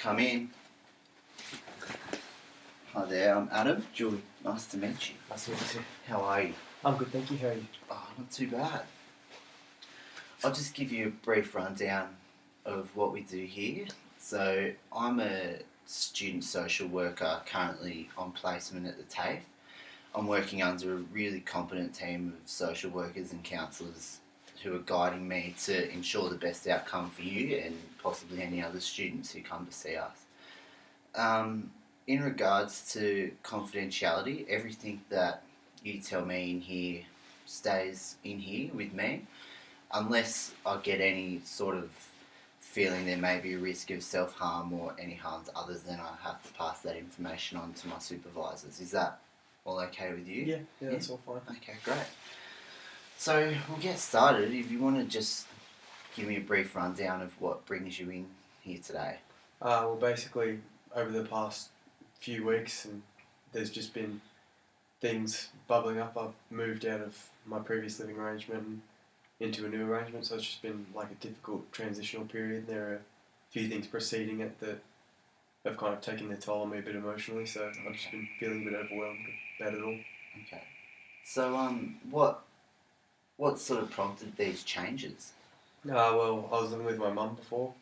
come in. Hi there, I'm Adam. Julie. Nice to meet you. Nice to meet you too. How are you? I'm good, thank you. How are you? Oh, not too bad. I'll just give you a brief rundown of what we do here. So, I'm a student social worker currently on placement at the TAFE. I'm working under a really competent team of social workers and counsellors who are guiding me to ensure the best outcome for you and possibly any other students who come to see us. In regards to confidentiality, everything that you tell me in here stays in here with me, unless I get any sort of feeling there may be a risk of self-harm or any harm to others, then I have to pass that information on to my supervisors. Is that all okay with you? Yeah, that's all fine. Okay, great. So we'll get started. If you want to just give me a brief rundown of what brings you in here today. Well, basically, over the past few weeks, and there's just been things bubbling up. I've moved out of my previous living arrangement and into a new arrangement, so it's just been like a difficult transitional period. There are a few things preceding it that have kind of taken their toll on me a bit emotionally, so I've just been feeling a bit overwhelmed about it all. Okay. So, what sort of prompted these changes? Well, I was living with my mum before,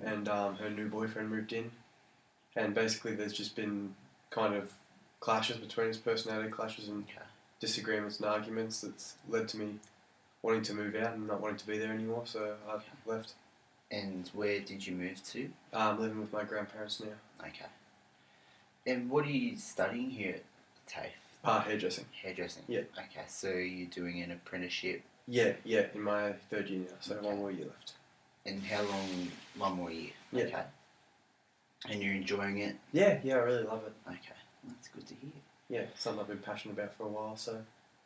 and her new boyfriend moved in, and basically there's just been kind of clashes between us, personality clashes and disagreements and arguments that's led to me wanting to move out and not wanting to be there anymore, so I've left. And where did you move to? I'm living with my grandparents now. Okay. And what are you studying here at TAFE? Hairdressing. Hairdressing? Yeah. Okay, so you're doing an apprenticeship? Yeah, in my third year now, so one more year left. And how long? One more year? Yeah. Okay. And you're enjoying it? Yeah, I really love it. Okay, that's good to hear. Yeah, something I've been passionate about for a while, so...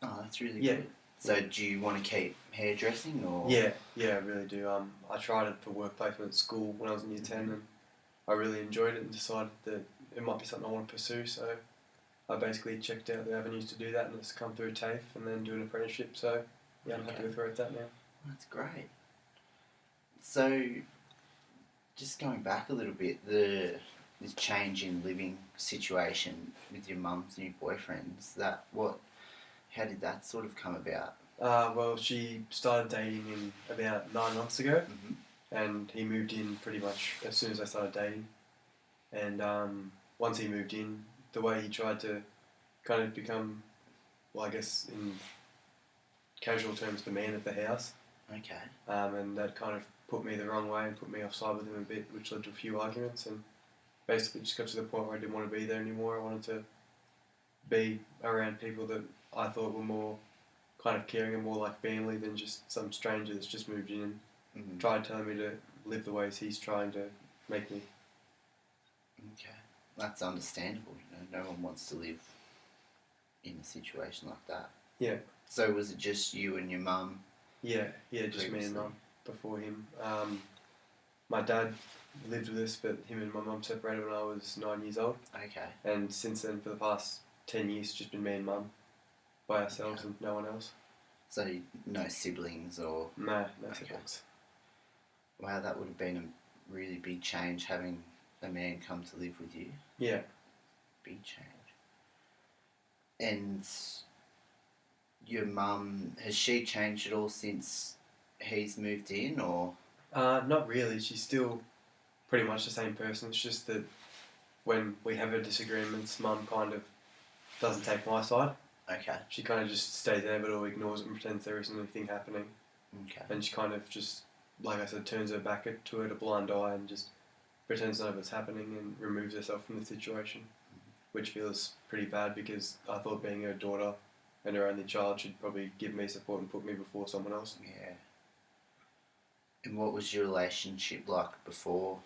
Oh, that's really good. So do you want to keep hairdressing or...? Yeah, I really do. I tried it for work placement at school when I was in year 10 and I really enjoyed it and decided that it might be something I want to pursue, so I basically checked out the avenues to do that and it's come through TAFE and then do an apprenticeship, so yeah, I'm happy with where it's at now. That's great. So, just going back a little bit, this change in living situation with your mum's new boyfriends, how did that sort of come about? Well, she started dating him about 9 months ago, and he moved in pretty much as soon as I started dating. And once he moved in, the way he tried to kind of become, well, I guess in casual terms, the man of the house. Okay. And that kind of put me the wrong way and put me offside with him a bit, which led to a few arguments, and basically just got to the point where I didn't want to be there anymore. I wanted to be around people that I thought were more kind of caring and more like family than just some stranger that's just moved in and tried telling me to live the ways he's trying to make me. Okay. That's understandable. No one wants to live in a situation like that. Yeah. So was it just you and your mum? Yeah, just me and mum before him. My dad lived with us, but him and my mum separated when I was 9 years old. Okay. And since then, for the past 10 years, it's just been me and mum by ourselves and no one else. So no siblings or... No siblings. Wow, that would have been a really big change having a man come to live with you. Yeah. Big change. And your mum, has she changed at all since he's moved in or...? Not really. She's still pretty much the same person. It's just that when we have our disagreements, mum kind of doesn't take my side. Okay. She kind of just stays there but or ignores it and pretends there isn't anything happening. Okay. And she kind of just, like I said, turns her back to it, a blind eye, and just pretends none of it's happening and removes herself from the situation, which feels pretty bad because I thought being her daughter and her only child should probably give me support and put me before someone else. Yeah. And what was your relationship like before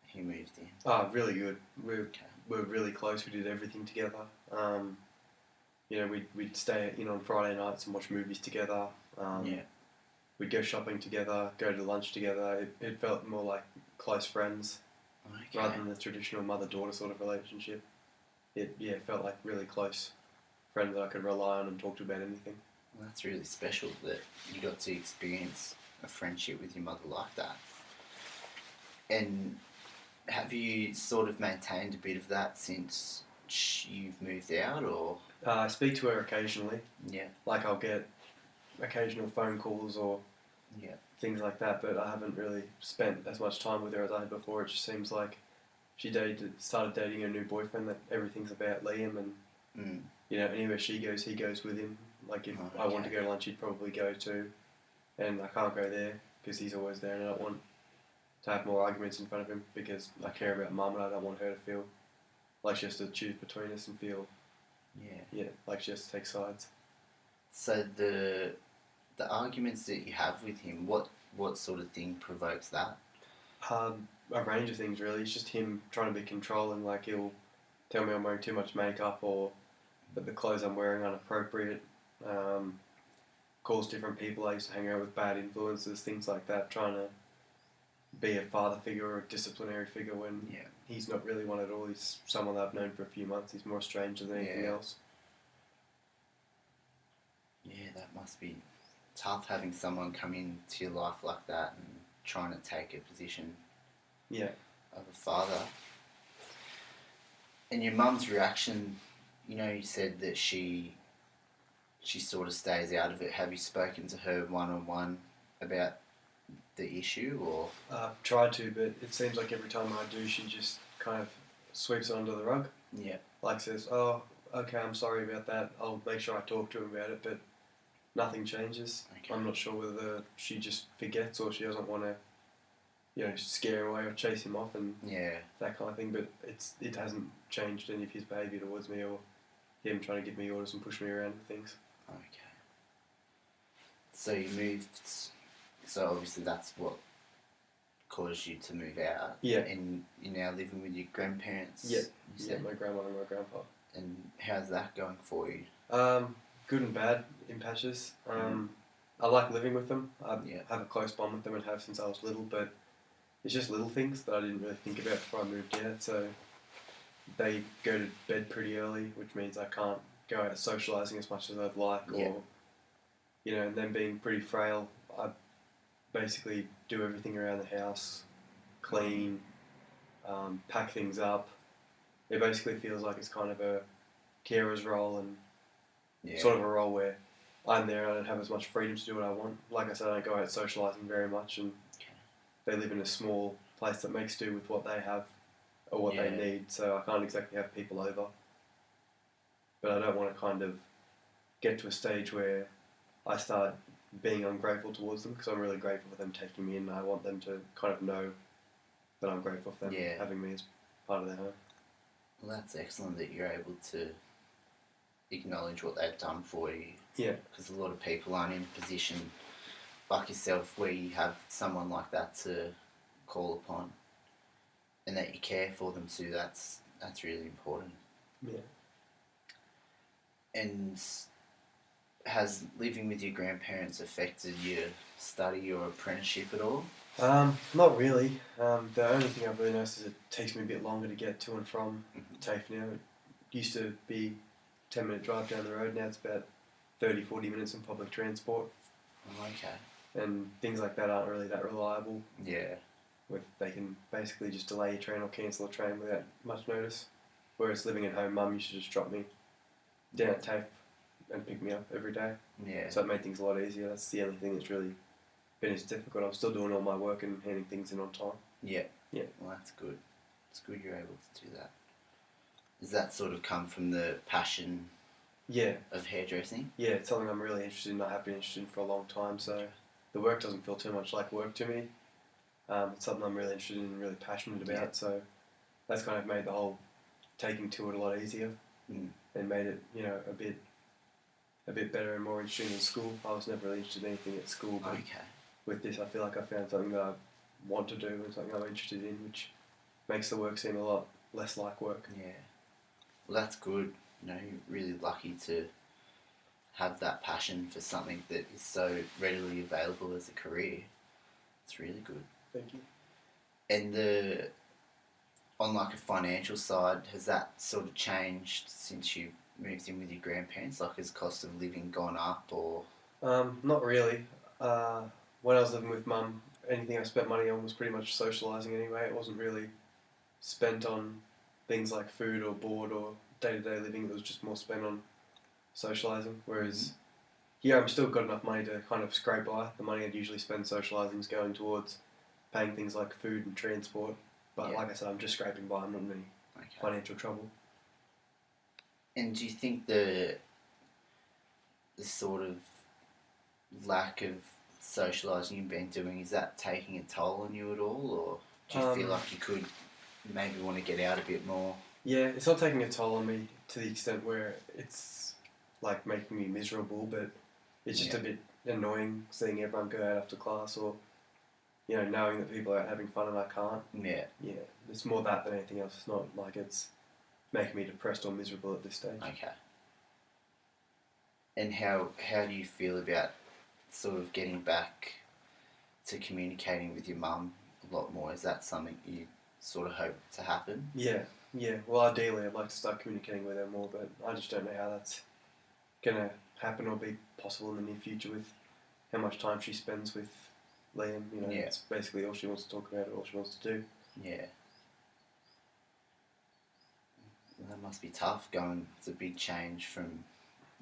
he moved in? Really good. We're really close. We did everything together. We'd stay in on Friday nights and watch movies together. We'd go shopping together, go to lunch together. It felt more like close friends rather than the traditional mother-daughter sort of relationship. It felt like really close friends that I could rely on and talk to about anything. Well, that's really special that you got to experience a friendship with your mother like that. And have you sort of maintained a bit of that since you've moved out, or? I speak to her occasionally. Yeah. Like I'll get occasional phone calls or Yeah. things like that, but I haven't really spent as much time with her as I had before. It just seems like she started dating her new boyfriend, that everything's about Liam, and anywhere she goes, he goes with him. Like if I want to go to lunch, he'd probably go too, and I can't go there because he's always there, and I don't want to have more arguments in front of him because I care about Mum and I don't want her to feel like she has to choose between us and feel like she has to take sides. So the arguments that you have with him, what sort of thing provokes that? A range of things really. It's just him trying to be controlling. Like he'll tell me I'm wearing too much makeup or that the clothes I'm wearing are inappropriate. Calls different people I used to hang out with bad influences, things like that. Trying to be a father figure or a disciplinary figure when he's not really one at all. He's someone that I've known for a few months. He's more a stranger than anything else. Yeah, that must be tough having someone come into your life like that and trying to take a position of a father. And your mum's reaction, you said that she sort of stays out of it. Have you spoken to her one-on-one about the issue, or? I've tried to, but it seems like every time I do, she just kind of sweeps it under the rug. Yeah. Like says, oh, okay, I'm sorry about that. I'll make sure I talk to him about it, but nothing changes. Okay. I'm not sure whether she just forgets or she doesn't want to, scare him away or chase him off and that kind of thing. But it hasn't changed any of his behaviour towards me or him trying to give me orders and push me around with things. Okay. So you moved. So obviously that's what caused you to move out. Yeah. And you're now living with your grandparents. Yeah. Yeah, my grandma and my grandpa. And how's that going for you? Good and bad in patches. I like living with them. I have a close bond with them and have since I was little, but it's just little things that I didn't really think about before I moved out. So they go to bed pretty early, which means I can't go out socialising as much as I'd like, or and them being pretty frail. I basically do everything around the house, clean, pack things up. It basically feels like it's kind of a carer's role and sort of a role where I'm there and I don't have as much freedom to do what I want. Like I said, I don't go out socialising very much, and they live in a small place that makes do with what they have or what they need, so I can't exactly have people over. But I don't want to kind of get to a stage where I start being ungrateful towards them, because I'm really grateful for them taking me in, and I want them to kind of know that I'm grateful for them having me as part of their home. Well, that's excellent that you're able to acknowledge what they've done for you. Yeah. Because a lot of people aren't in a position like yourself where you have someone like that to call upon, and that you care for them too. That's really important. Yeah. And has living with your grandparents affected your study or apprenticeship at all? Not really. The only thing I've really noticed is it takes me a bit longer to get to and from TAFE now. It used to be a 10-minute drive down the road. Now it's about 30-40 minutes in public transport. Oh, okay. And things like that aren't really that reliable. Yeah. They can basically just delay your train or cancel a train without much notice. Whereas living at home, Mum used to just drop me down at TAFE and pick me up every day. Yeah. So it made things a lot easier. That's the only thing that's really been as difficult. I'm still doing all my work and handing things in on time. Yeah. Yeah. Well, that's good. It's good you're able to do that. Does that sort of come from the passion of hairdressing? Yeah, it's something I'm really interested in. I have been interested in for a long time, so the work doesn't feel too much like work to me. It's something I'm really interested in and really passionate about, so that's kind of made the whole taking to it a lot easier and made it, a bit better and more interesting than school. I was never really interested in anything at school, but with this I feel like I found something that I want to do and something I'm interested in, which makes the work seem a lot less like work. Yeah. Well, that's good. You're really lucky to have that passion for something that is so readily available as a career. It's really good. Thank you. And on like a financial side, has that sort of changed since you moved in with your grandparents? Like, has cost of living gone up, or? Not really. When I was living with Mum, anything I spent money on was pretty much socialising anyway. It wasn't really spent on things like food or board or day-to-day living. It was just more spent on socialising. Whereas here I've still got enough money to kind of scrape by. The money I'd usually spend socialising is going towards paying things like food and transport. But like I said, I'm just scraping by. I'm not in any financial trouble. And do you think the sort of lack of socialising you've been doing, is that taking a toll on you at all, or do you feel like you could maybe want to get out a bit more? Yeah, it's not taking a toll on me to the extent where it's like making me miserable, but it's just a bit annoying seeing everyone go out after class, or knowing that people are out having fun and I can't. Yeah, it's more that than anything else. It's not like it's making me depressed or miserable at this stage. Okay. And how do you feel about sort of getting back to communicating with your mum a lot more? Is that something you sort of hope to happen? Yeah. Well, ideally, I'd like to start communicating with her more, but I just don't know how that's gonna happen or be possible in the near future with how much time she spends with Liam. It's basically all she wants to talk about, all she wants to do. Yeah. Well, that must be tough going. It's a big change from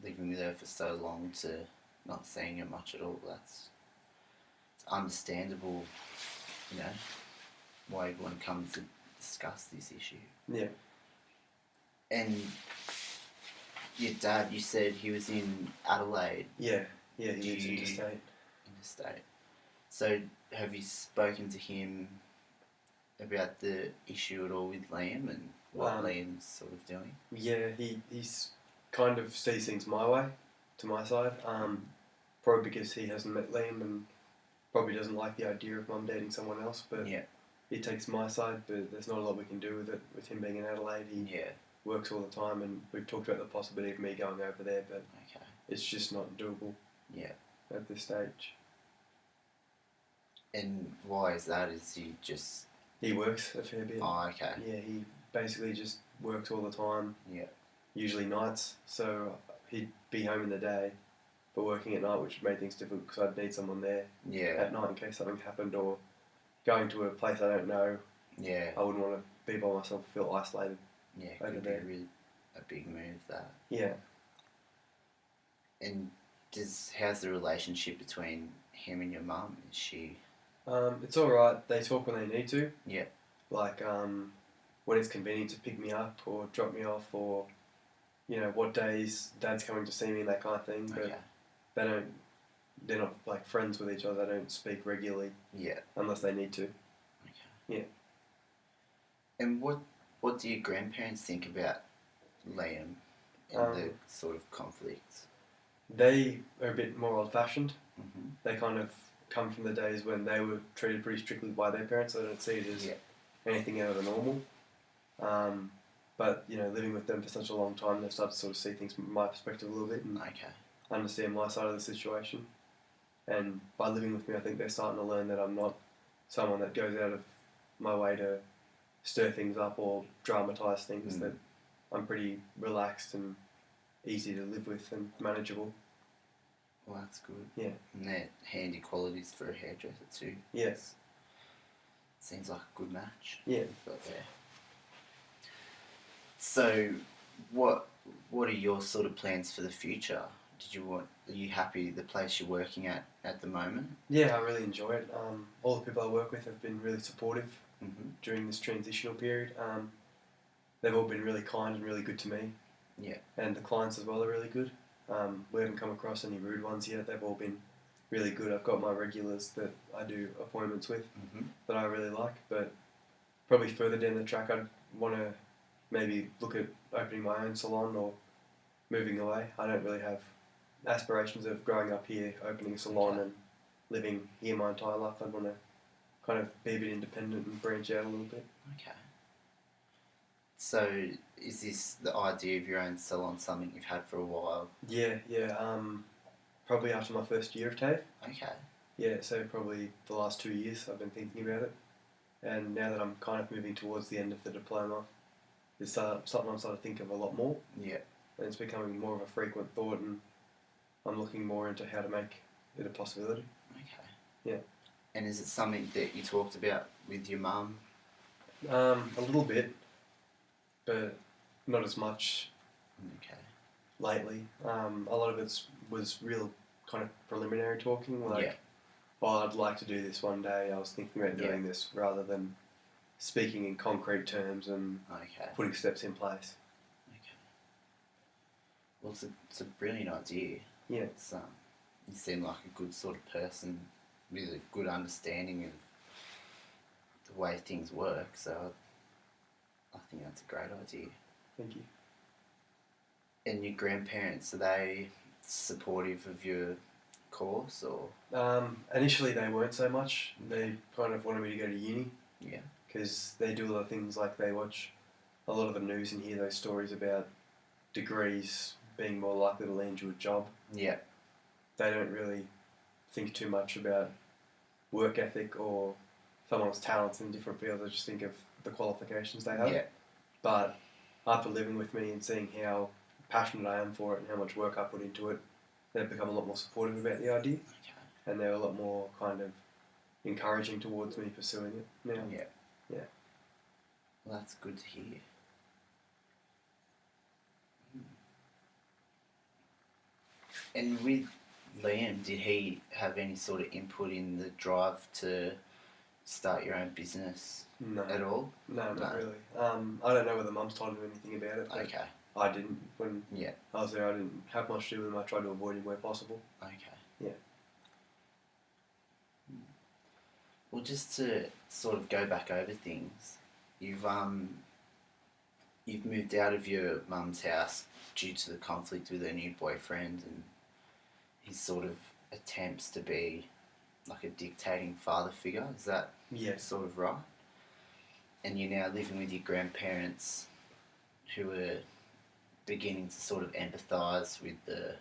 living with her for so long to not seeing her much at all. It's understandable, why you'd want to come to discuss this issue. Yeah. And your dad, you said he was in Adelaide. Yeah, he lives interstate. Interstate. So have you spoken to him about the issue at all with Liam and what Liam's sort of doing? Yeah, he's kind of sees things my way, to my side. Probably because he hasn't met Liam and probably doesn't like the idea of mum dating someone else, but he takes my side, but there's not a lot we can do with it. With him being in Adelaide, he works all the time, and we've talked about the possibility of me going over there, but it's just not doable at this stage. And why is that? Is he just... He works a fair bit. Oh, okay. Yeah, he basically just works all the time. Yeah. Usually nights, so he'd be home in the day, but working at night, which made things difficult because I'd need someone there at night in case something happened, or going to a place I don't know. Yeah. I wouldn't want to be by myself, feel isolated. Yeah, it could be really a big move, that. Yeah. And how's the relationship between him and your mum? Is she... it's alright. They talk when they need to. Yeah. Like, when it's convenient to pick me up or drop me off, or, what days Dad's coming to see me, that kind of thing. But they're not, like, friends with each other. They don't speak regularly. Yeah. Unless they need to. Okay. Yeah. And what do your grandparents think about Liam and the sort of conflicts? They are a bit more old-fashioned. Mm-hmm. They kind of come from the days when they were treated pretty strictly by their parents, so they don't see it as anything out of the normal. But, living with them for such a long time, they've started to sort of see things from my perspective a little bit and understand my side of the situation. And by living with me, I think they're starting to learn that I'm not someone that goes out of my way to stir things up or dramatise things, that I'm pretty relaxed and easy to live with and manageable. Well, that's good. Yeah. And they're handy qualities for a hairdresser too. Yes. Seems like a good match. Yeah. But, So, what are your sort of plans for the future? Are you happy the place you're working at the moment? Yeah, I really enjoy it. All the people I work with have been really supportive during this transitional period. They've all been really kind and really good to me. Yeah. And the clients as well are really good. We haven't come across any rude ones yet. They've all been really good. I've got my regulars that I do appointments with that I really like, but probably further down the track I'd want to maybe look at opening my own salon or moving away. I don't really have aspirations of growing up here, opening a salon and living here my entire life. I'd want to kind of be a bit independent and branch out a little bit. Okay. So, is this the idea of your own salon something you've had for a while? Yeah. Probably after my first year of TAFE. Okay. Yeah, so probably the last 2 years I've been thinking about it. And now that I'm kind of moving towards the end of the diploma, it's something I'm starting to think of a lot more. Yeah. And it's becoming more of a frequent thought, and I'm looking more into how to make it a possibility. Okay. Yeah. And is it something that you talked about with your mum A little bit, but not as much Okay. lately. A lot of it was real kind of preliminary talking, like, Yeah. oh, I'd like to do this one day. I was thinking about doing this, rather than speaking in concrete terms and Okay. putting steps in place. Okay. Well, it's a brilliant idea. Yeah. It's you seem like a good sort of person with a good understanding of the way things work. So I think that's a great idea. Thank you. And your grandparents, are they supportive of your course, or? Initially, they weren't so much. They kind of wanted me to go to uni. Yeah. Because they do a lot of things, like they watch a lot of the news and hear those stories about degrees being more likely to land you a job. Yeah. They don't really think too much about work ethic or someone's talents in different fields. They just think of the qualifications they have. Yeah. But after living with me and seeing how passionate I am for it and how much work I put into it, they've become a lot more supportive about the idea. Okay. And they're a lot more kind of encouraging towards me pursuing it now. Yeah. Yeah. Well, that's good to hear. And with Liam, did he have any sort of input in the drive to start your own business No. at all? No, not No. really. I don't know whether Mum's told him anything about it. But Okay. I didn't. When Yeah. I was there, I didn't have much to do with him. I tried to avoid him where possible. Okay. Yeah. Well, just to sort of go back over things, you've moved out of your mum's house due to the conflict with her new boyfriend and his sort of attempts to be like a dictating father figure. Is that sort of right? And you're now living with your grandparents, who are beginning to sort of empathise with the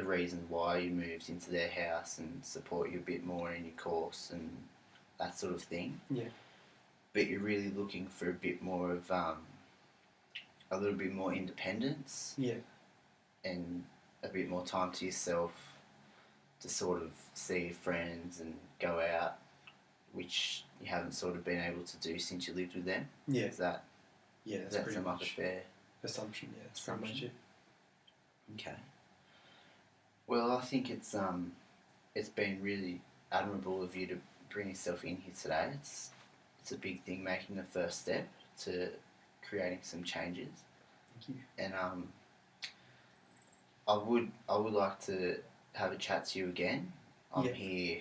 reason why you moved into their house and support you a bit more in your course and that sort of thing. Yeah. But you're really looking for a bit more of a little bit more independence. Yeah. And a bit more time to yourself to sort of see your friends and go out, which you haven't sort of been able to do since you lived with them. Yeah. Is that? Yeah, Does that's that pretty sound like a much fair assumption. Yeah, that's pretty much it. Okay. Well, I think it's been really admirable of you to bring yourself in here today. It's a big thing, making the first step to creating some changes. Thank you. And I would like to have a chat to you again. I'm here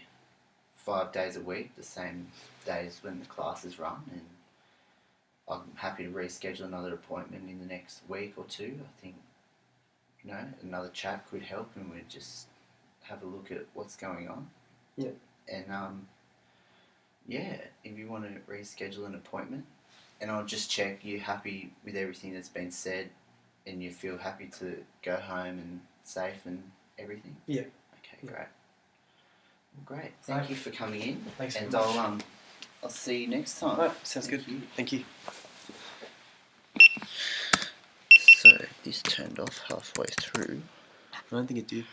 5 days a week, the same days when the classes run, and I'm happy to reschedule another appointment in the next week or two. I think, another chat could help, and we'd just have a look at what's going on. Yeah. And if you want to reschedule an appointment, and I'll just check you're happy with everything that's been said, and you feel happy to go home and safe and everything. Yeah. Okay, great. Well, great. Thank you for coming in. Thanks. And very much. I'll see you next time. Right, sounds Thank good. you. Thank you. So this turned off halfway through. I don't think it did.